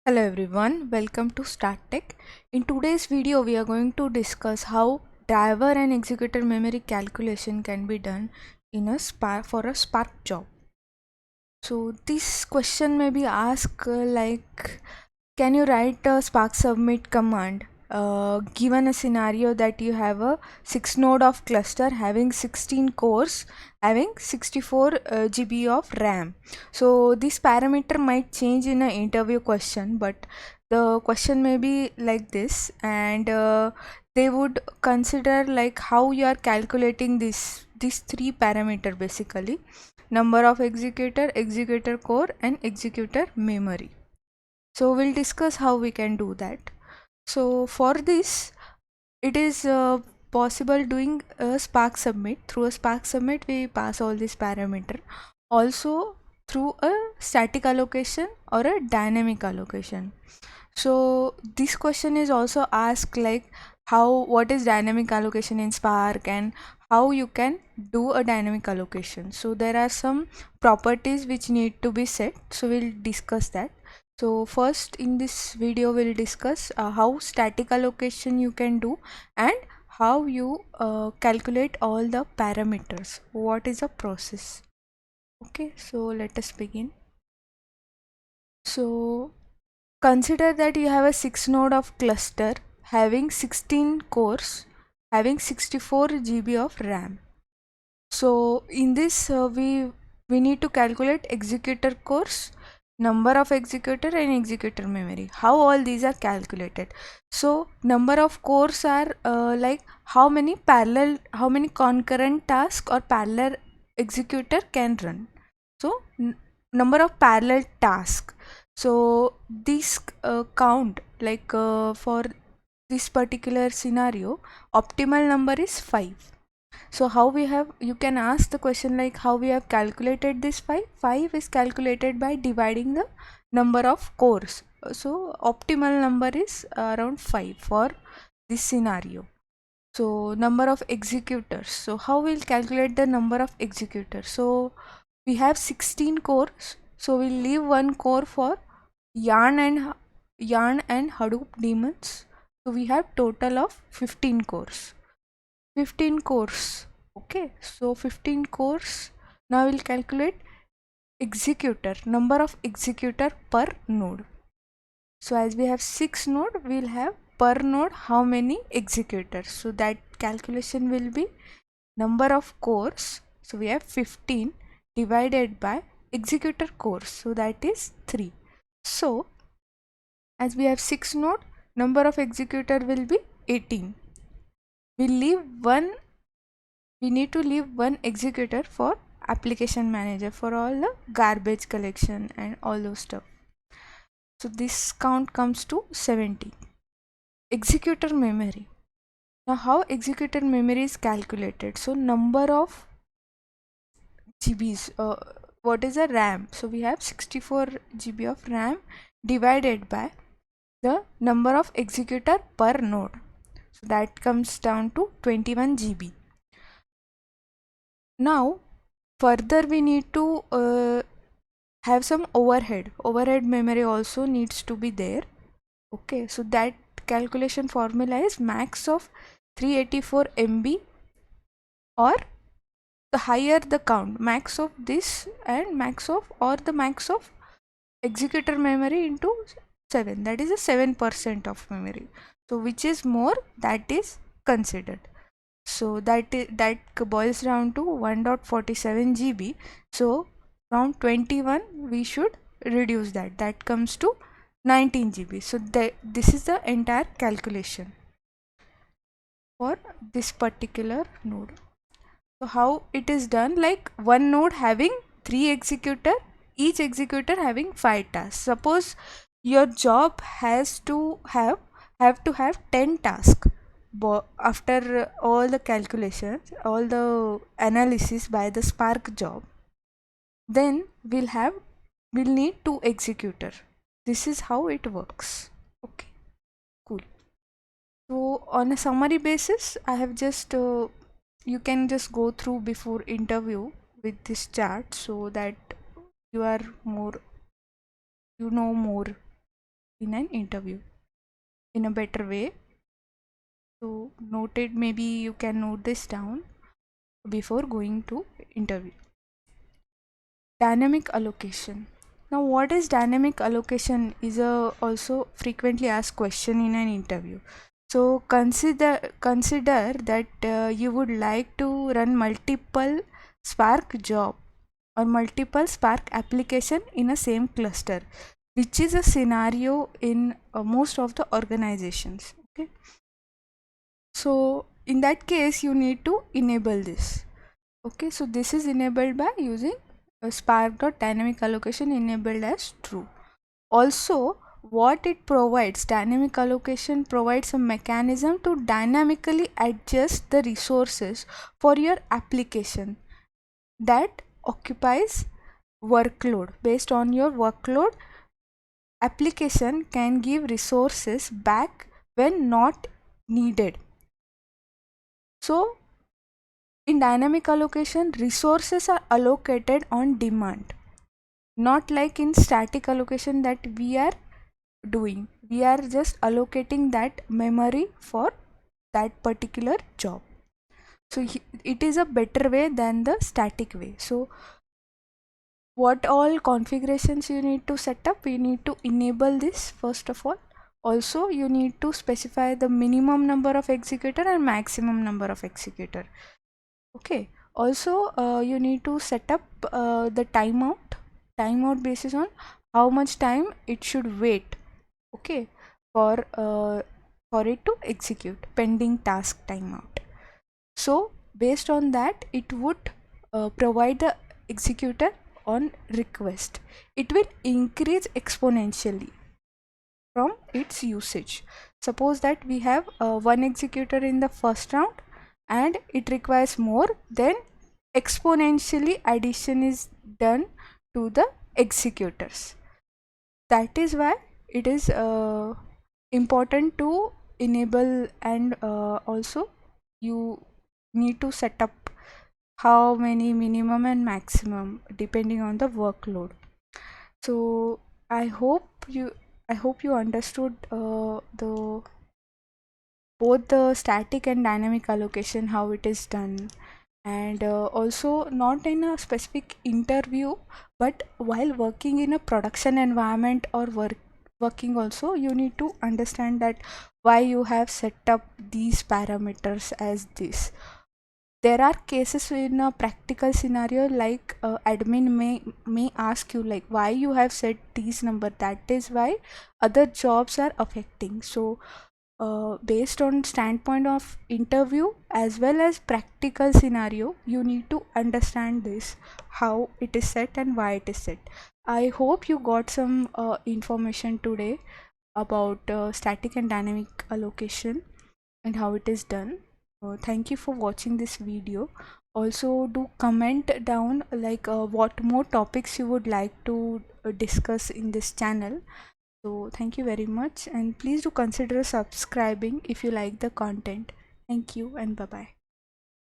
Hello everyone, welcome to Start Tech. In today's video, we are going to discuss how driver and executor memory calculation can be done in a Spark job. So this question may be asked can you write a Spark submit command given a scenario that you have a 6 node of cluster having 16 cores having 64 GB of RAM. So this parameter might change in an interview question, but the question may be like this, and they would consider like how you are calculating these three parameter, basically number of executor core and executor memory. So we'll discuss how we can do that. So for this, it is possible doing a Spark submit. Through a Spark submit, we pass all these parameter. Also through a static allocation or a dynamic allocation. So this question is also asked like what is dynamic allocation in Spark and how you can do a dynamic allocation. So there are some properties which need to be set. So we'll discuss that. So first in this video we'll discuss how static allocation you can do and how you calculate all the parameters. What is the process? Okay, so let us begin. So consider that you have a 6 node of cluster having 16 cores having 64 GB of RAM. So in this we need to calculate executor cores, number of executor and executor memory. How all these are calculated? So number of cores are like how many concurrent tasks or parallel executor can run. So number of parallel tasks. So this count for this particular scenario, optimal number is 5. So how we have, you can ask the question like how we have calculated this 5. 5 is calculated by dividing the number of cores. So optimal number is around 5 for this scenario. So number of executors. So how we'll calculate the number of executors? So we have 16 cores. So we'll leave one core for yarn and Hadoop daemons. So we have total of 15 cores. 15 cores. Okay, so 15 cores. Now we'll calculate executor, number of executor per node. So as we have 6 node, we'll have per node how many executors. So that calculation will be number of cores. So we have 15 divided by executor cores. So that is 3. So as we have 6 node, number of executor will be 18. We need to leave one executor for application manager for all the garbage collection and all those stuff. So this count comes to 70. Executor memory. Now how executor memory is calculated? So number of GBs, what is the RAM? So we have 64 GB of RAM divided by the number of executor per node. So that comes down to 21 GB. Now further we need to have some overhead memory also needs to be there. Okay, so that calculation formula is max of 384 MB, or the higher the count, max of this and max of executor memory into 7, that is a 7% of memory. So which is more, that is considered. So that boils down to 1.47 GB. So from 21 we should reduce that comes to 19 GB. So this is the entire calculation for this particular node. So how it is done, like one node having 3 executor, each executor having 5 tasks. Suppose your job has to have 10 tasks. After all the calculations, all the analysis by the Spark job, then we'll need 2 executor. This is how it works. Okay, cool. So on a summary basis, I have just you can just go through before interview with this chart so that you know more in an interview in a better way. So noted, maybe you can note this down before going to interview. Dynamic allocation. Now, what is dynamic allocation is a also frequently asked question in an interview. So consider that you would like to run multiple Spark job or multiple Spark application in a same cluster, which is a scenario in most of the organizations. Okay, so in that case you need to enable this. Okay, so this is enabled by using Spark.dynamic allocation enabled as true. Also, what it provides, dynamic allocation provides a mechanism to dynamically adjust the resources for your application that occupies workload. Based on your workload, application can give resources back when not needed. So in dynamic allocation, resources are allocated on demand, not like in static allocation that we are doing. We are just allocating that memory for that particular job. So it is a better way than the static way. So what all configurations you need to set up? You need to enable this first of all. Also, you need to specify the minimum number of executor and maximum number of executor. Okay, also you need to set up the timeout basis on how much time it should wait. Okay, for it to execute pending task timeout. So based on that, it would provide the executor on request. It will increase exponentially from its usage. Suppose that we have one executor in the first round and it requires more, then exponentially addition is done to the executors. That is why it is important to enable, and also you need to set up how many minimum and maximum depending on the workload. So I hope you understood the both the static and dynamic allocation, how it is done. And also not in a specific interview, but while working in a production environment or working also, you need to understand that why you have set up these parameters as this. There are cases in a practical scenario like admin may ask you like why you have set these number, that is why other jobs are affecting. So based on standpoint of interview as well as practical scenario, you need to understand this, how it is set and why it is set. I hope you got some information today about static and dynamic allocation and how it is done. Thank you for watching this video. Also do comment down like what more topics you would like to discuss in this channel. So thank you very much, and please do consider subscribing if you like the content. Thank you and bye bye.